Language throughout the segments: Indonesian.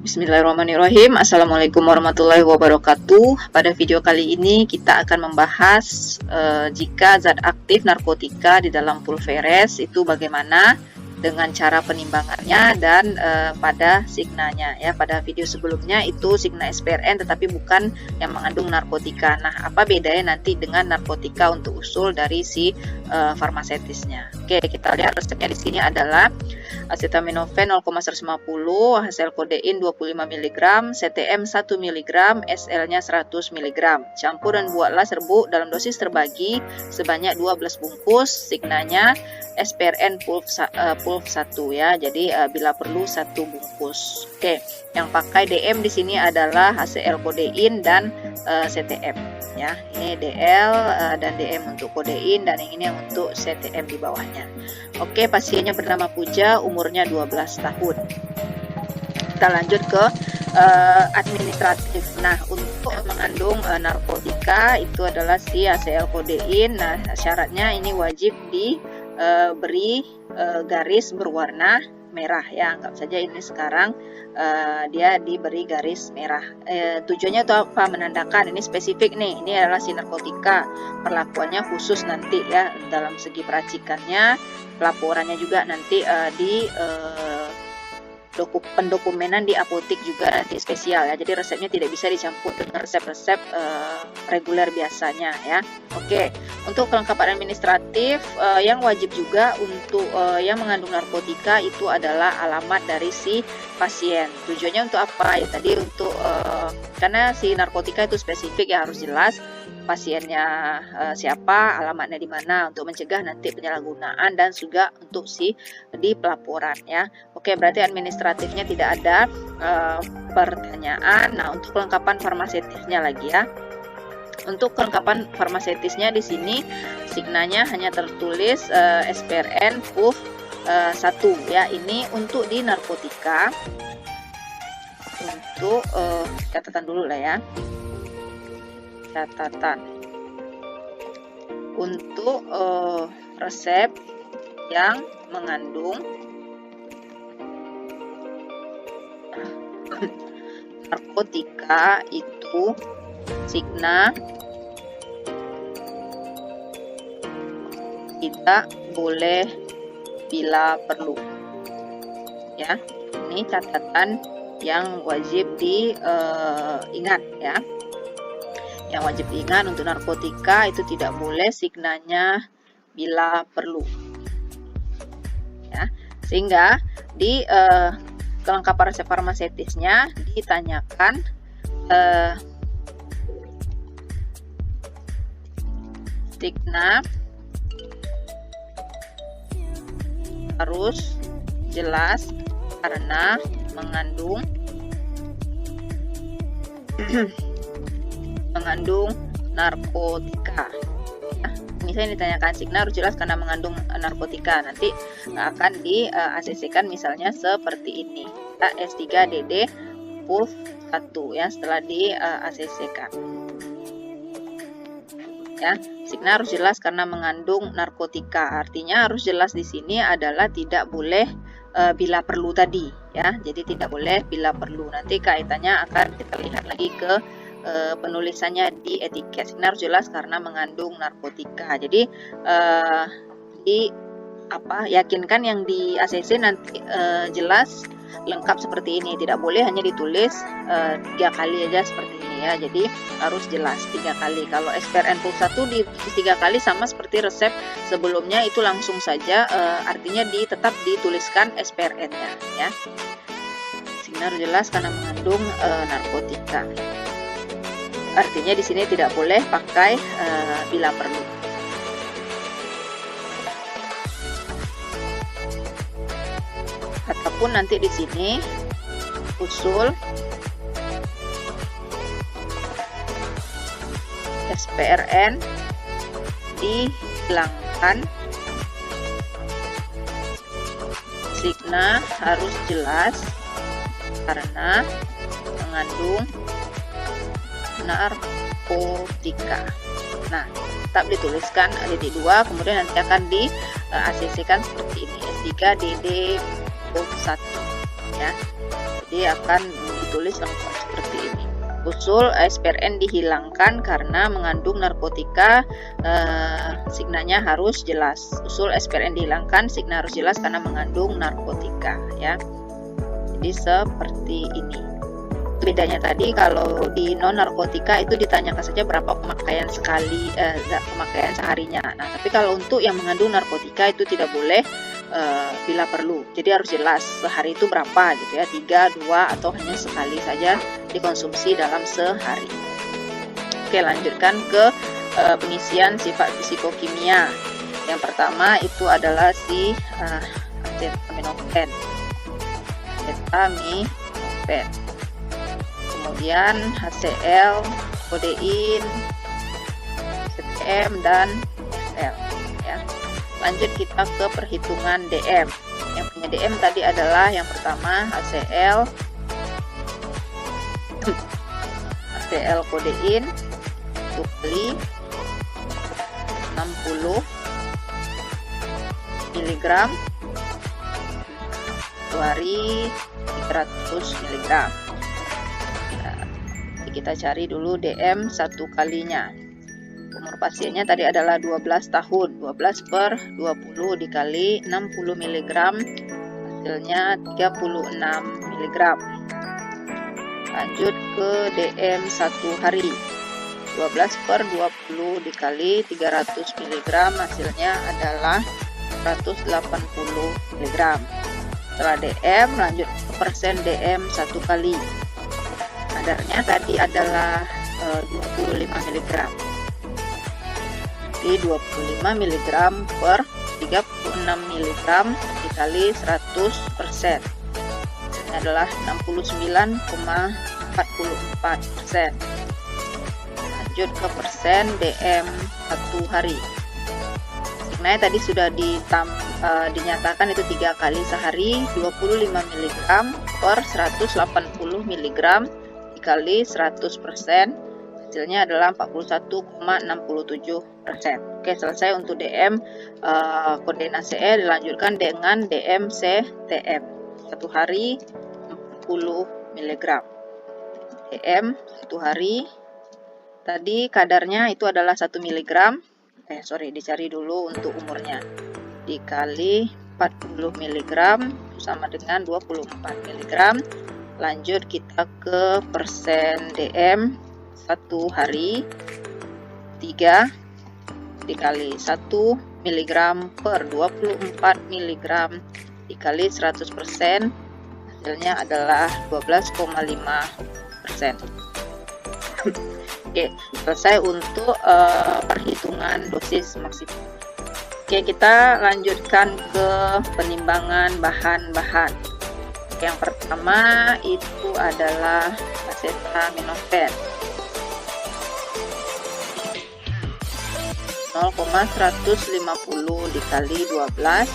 Bismillahirrahmanirrahim. Assalamualaikum warahmatullahi wabarakatuh. Pada video kali ini kita akan membahas jika zat aktif narkotika di dalam pulveres itu bagaimana dengan cara penimbangannya dan pada signanya ya. Pada video sebelumnya itu signa SPRN tetapi bukan yang mengandung narkotika. Nah, apa bedanya nanti dengan narkotika untuk usul dari si farmasetisnya? Oke, kita lihat resepnya di sini adalah acetaminophen 0,150, hasil kodein 25 mg, CTM 1 mg, SL-nya 100 mg. Campur dan buatlah serbuk dalam dosis terbagi sebanyak 12 bungkus, signanya SPRN pulp 1 ya. Jadi bila perlu 1 bungkus. Oke, yang pakai DM di sini adalah HCl kodein dan CTM ya. Ini DL dan DM untuk kodein dan yang ini yang untuk CTM di bawahnya. Oke, pasiennya bernama Puja, umurnya 12 tahun. Kita lanjut ke administratif. Nah, untuk mengandung narkotika itu adalah si HCl kodein. Nah, syaratnya ini wajib diberi garis berwarna merah ya. Anggap saja ini sekarang dia diberi garis merah. Tujuannya itu apa? Menandakan ini spesifik nih, ini adalah si narkotika. Perlakuannya khusus nanti ya dalam segi peracikannya, pelaporannya juga nanti di pendokumenan di apotek juga nanti spesial ya. Jadi resepnya tidak bisa dicampur dengan resep-resep reguler biasanya ya. Oke, untuk kelengkapan administratif yang wajib juga untuk yang mengandung narkotika itu adalah alamat dari si pasien. Tujuannya untuk apa? Ya tadi untuk karena si narkotika itu spesifik ya, harus jelas pasiennya siapa, alamatnya di mana untuk mencegah nanti penyalahgunaan dan juga untuk di pelaporan ya. Oke, berarti administratifnya tidak ada pertanyaan. Nah, untuk kelengkapan farmasetisnya lagi ya. Untuk kelengkapan farmasetisnya di sini signanya hanya tertulis SPRN PUF 1 ya. Ini untuk di narkotika. Untuk catatan dulu lah ya. Catatan untuk resep yang mengandung narkotika itu signa tidak boleh bila perlu ya. Ini catatan yang wajib diingat ya. Yang wajib diingat untuk narkotika itu tidak boleh signanya bila perlu ya. Sehingga di kelengkapan resep farmasetisnya ditanyakan signa harus jelas karena mengandung narkotika. Misalnya ditanyakan signa harus jelas karena mengandung narkotika, nanti akan di ACC-kan misalnya seperti ini. S3DD PUF 1 ya, setelah di ACC-kan. Ya, signa harus jelas karena mengandung narkotika. Artinya harus jelas di sini adalah tidak boleh bila perlu tadi ya. Jadi tidak boleh bila perlu. Nanti kaitannya akan kita lihat lagi ke penulisannya di etiket. Signa harus jelas karena mengandung narkotika. Jadi yakinkan yang di ACC nanti jelas lengkap seperti ini. Tidak boleh hanya ditulis 3 kali aja seperti ini ya. Jadi harus jelas 3 kali. Kalau SPRN PUF 1 ditulis 3 kali sama seperti resep sebelumnya, itu langsung saja artinya tetap dituliskan SPRN-nya ya. Signa harus jelas karena mengandung narkotika. Artinya di sini tidak boleh pakai bila perlu. Ataupun nanti di sini usul SPRN dihilangkan, signa harus jelas karena mengandung narkotika. Nah, tetap dituliskan titik 2, kemudian nanti akan di ACC-kan seperti ini, S3DD PUF 1. ya. Jadi akan ditulis lengkap seperti ini. Usul SPRN dihilangkan karena mengandung narkotika, signanya harus jelas. Usul SPRN dihilangkan, signa harus jelas karena mengandung narkotika, ya. Jadi seperti ini. Bedanya tadi kalau di non narkotika itu ditanyakan saja berapa pemakaian sekali, pemakaian seharinya. Nah, tapi kalau untuk yang mengandung narkotika itu tidak boleh bila perlu. Jadi harus jelas sehari itu berapa gitu ya, 3, 2 atau hanya sekali saja dikonsumsi dalam sehari. Oke, lanjutkan ke pengisian sifat psikokimia. Yang pertama itu adalah si acetaminophen. Kemudian HCl, kodein, CTM dan L, ya. Lanjut kita ke perhitungan DM. Yang punya DM tadi adalah yang pertama HCl kodein 1 kali 60 mg 1 hari 300 mg. Kita cari dulu DM 1 kalinya. Umur pasiennya tadi adalah 12 tahun. 12 per 20 dikali 60 mg, hasilnya 36 mg. Lanjut ke DM 1 hari. 12 per 20 dikali 300 mg, hasilnya adalah 180 mg. Setelah DM, lanjut ke persen DM 1 kali. Kadarnya tadi adalah 25 mg. Jadi 25 mg per 36 mg dikali 100%. Ini adalah 69,44%. Lanjut ke persen DM 1 hari. Signanya tadi sudah dinyatakan itu 3 kali sehari, 25 mg per 180 mg dikali 100%, hasilnya adalah 41,67%. Oke, selesai untuk DM kodein ACE. Dilanjutkan dengan DM CTM 1 hari 40 mg. DM 1 hari tadi kadarnya itu adalah 1 mg. Dicari dulu untuk umurnya. Dikali 40 mg sama dengan 24 mg. Lanjut kita ke persen DM 1 hari 3 dikali 1 mg per 24 mg dikali 100%, hasilnya adalah 12,5%. Oke, selesai untuk perhitungan dosis maksimum. Oke, kita lanjutkan ke penimbangan bahan-bahan. Yang pertama itu adalah acetaminophen 0,150 dikali 12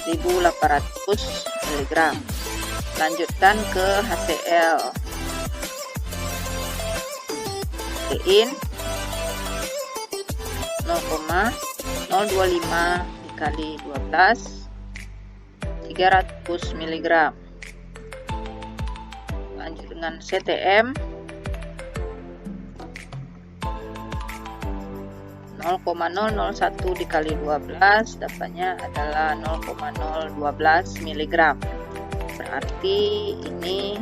1800 mg. Lanjutkan ke HCl kodein 0,025 dikali 12 300 mg. Lanjut dengan CTM 0,001 dikali 12, dapatnya adalah 0,012 mg. Berarti ini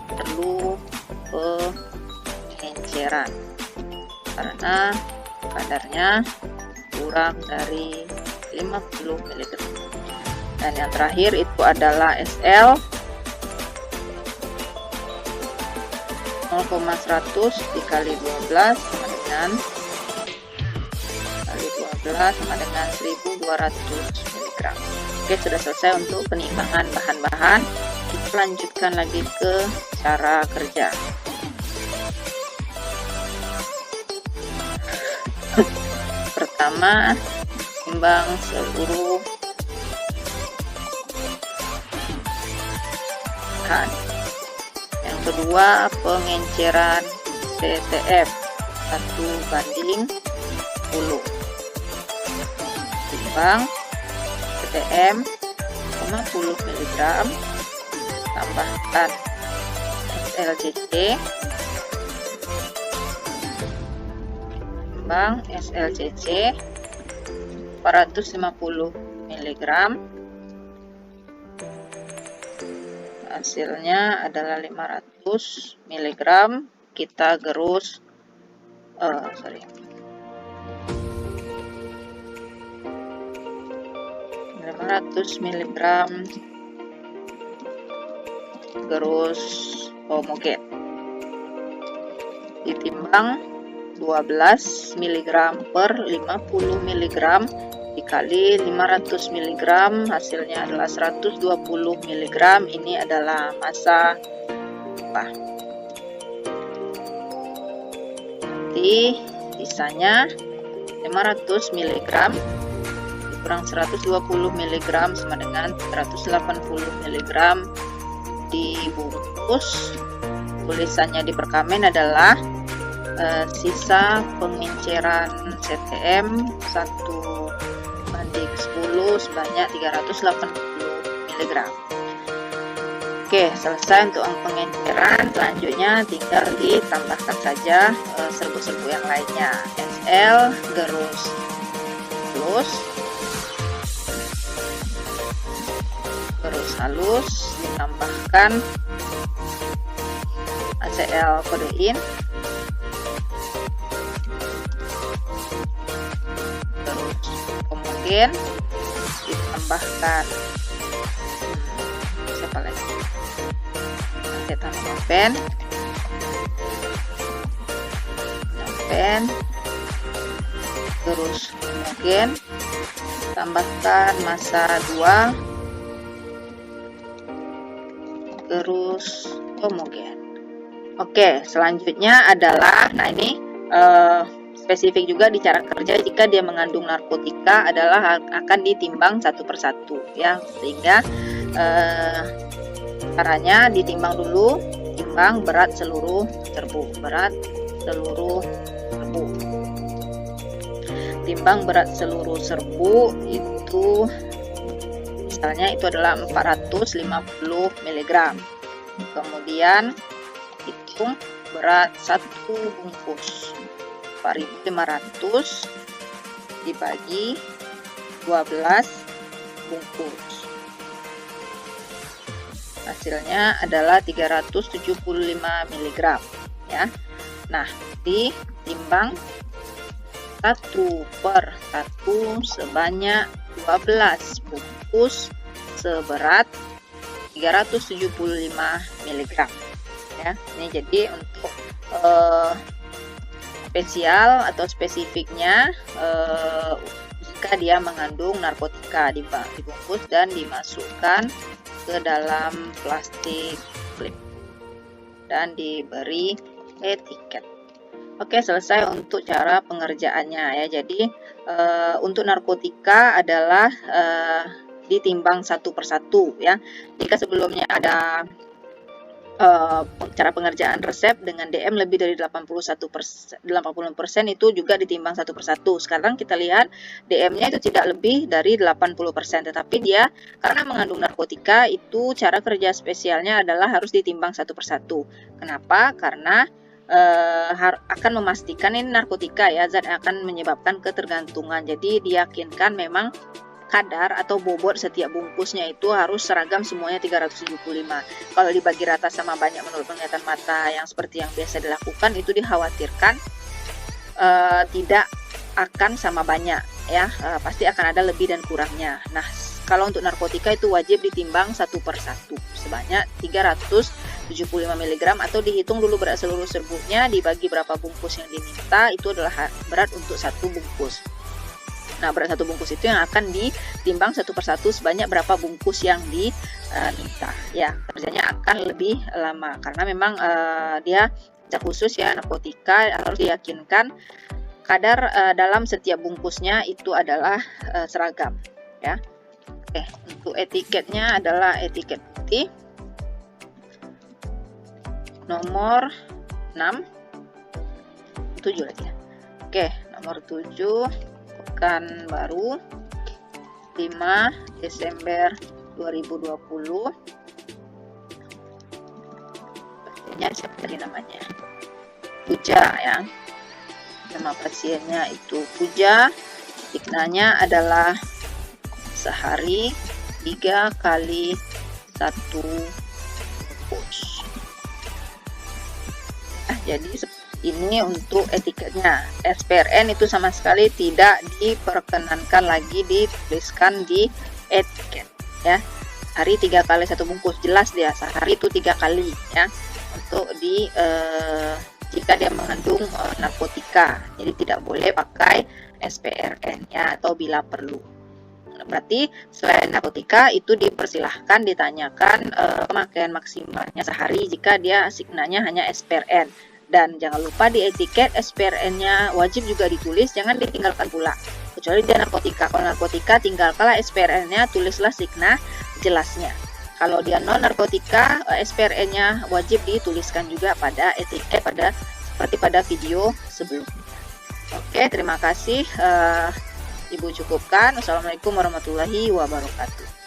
perlu pengenceran karena kadarnya kurang dari 50 mg. Dan yang terakhir itu adalah SL 0,100 dikali 12 sama dengan 12 sama dengan 1200 mg. Oke, sudah selesai untuk penimbangan bahan-bahan. Kita lanjutkan lagi ke cara kerja. Pertama, timbang seluruh bahan. Yang kedua, pengenceran CTF 1:10. Timbang STM 50 mg, tambahkan SLCC, timbang SLCC 450 mg, hasilnya adalah 500 mg. Kita gerus 500 mg gerus homogen, ditimbang 12 mg per 50 mg dikali 500 mg, hasilnya adalah 120 mg. Ini adalah massa tumpah. Nanti sisanya 500 mg dikurang 120 mg sama dengan 180 mg dibungkus. Tulisannya di perkamen adalah sisa pengenceran CTM 1:10 sebanyak 380 mg. Oke, selesai untuk pengenceran. Selanjutnya tinggal ditambahkan saja serbu-serbu yang lainnya. SL gerus halus, ditambahkan ACL kodein, terus homogen, ditambahkan siapa lagi, acetaminophen, terus homogen, tambahkan massa 2, terus homogen. Oke, selanjutnya adalah, nah ini spesifik juga di cara kerja jika dia mengandung narkotika adalah akan ditimbang satu persatu ya, sehingga caranya ditimbang dulu, timbang berat seluruh serbu, timbang berat seluruh serbu itu misalnya itu adalah 450 mg. Kemudian hitung berat satu bungkus 4.500 dibagi 12 bungkus, hasilnya adalah 375 mg ya. Nah, ditimbang 1/1 sebanyak 12 bungkus seberat 375 mg ya. Ini jadi untuk spesial atau spesifiknya jika dia mengandung narkotika, dibungkus dan dimasukkan ke dalam plastik klip dan diberi etiket. Oke, selesai untuk cara pengerjaannya ya. Jadi untuk narkotika adalah ditimbang satu persatu ya. Jika sebelumnya ada cara pengerjaan resep dengan DM lebih dari 80% itu juga ditimbang satu persatu. Sekarang kita lihat DM-nya itu tidak lebih dari 80%, tetapi dia karena mengandung narkotika itu cara kerja spesialnya adalah harus ditimbang satu persatu. Kenapa? Karena akan memastikan ini narkotika ya, zat akan menyebabkan ketergantungan. Jadi diyakinkan memang kadar atau bobot setiap bungkusnya itu harus seragam semuanya 375. Kalau dibagi rata sama banyak menurut penglihatan mata yang seperti yang biasa dilakukan, itu dikhawatirkan tidak akan sama banyak ya, pasti akan ada lebih dan kurangnya. Nah, kalau untuk narkotika itu wajib ditimbang satu persatu sebanyak 375 mg atau dihitung dulu berat seluruh serbunya dibagi berapa bungkus yang diminta, itu adalah berat untuk satu bungkus. Nah, berat satu bungkus itu yang akan ditimbang satu persatu sebanyak berapa bungkus yang diminta. Ya, kerjanya akan lebih lama karena memang dia khusus ya, narkotika harus diyakinkan kadar dalam setiap bungkusnya itu adalah seragam ya. Oke, untuk etiketnya adalah etiket putih nomor 6, 7 lagi ya. Oke, nomor 7 Pekanbaru 5 Desember 2020. Pasiennya siapa tadi namanya? Puja ya. Nama pasiennya itu Puja. Signanya adalah sehari 3 kali 1 bungkus. Jadi ini untuk etiketnya. SPRN itu sama sekali tidak diperkenankan lagi dituliskan di etiket ya. Hari 3 kali 1 bungkus, jelas dia sehari itu 3 kali ya. Untuk jika dia mengandung narkotika, jadi tidak boleh pakai SPRN ya, atau bila perlu. Berarti selain narkotika itu dipersilahkan ditanyakan pemakaian maksimalnya sehari jika dia signanya hanya SPRN. Dan jangan lupa di etiket SPRN-nya wajib juga ditulis, jangan ditinggalkan pula. Kecuali dia narkotika. Kalau narkotika tinggalkanlah SPRN-nya, tulislah signa jelasnya. Kalau dia non narkotika, SPRN-nya wajib dituliskan juga pada etiket seperti pada video sebelumnya. Oke, terima kasih. Ibu cukupkan. Wassalamualaikum warahmatullahi wabarakatuh.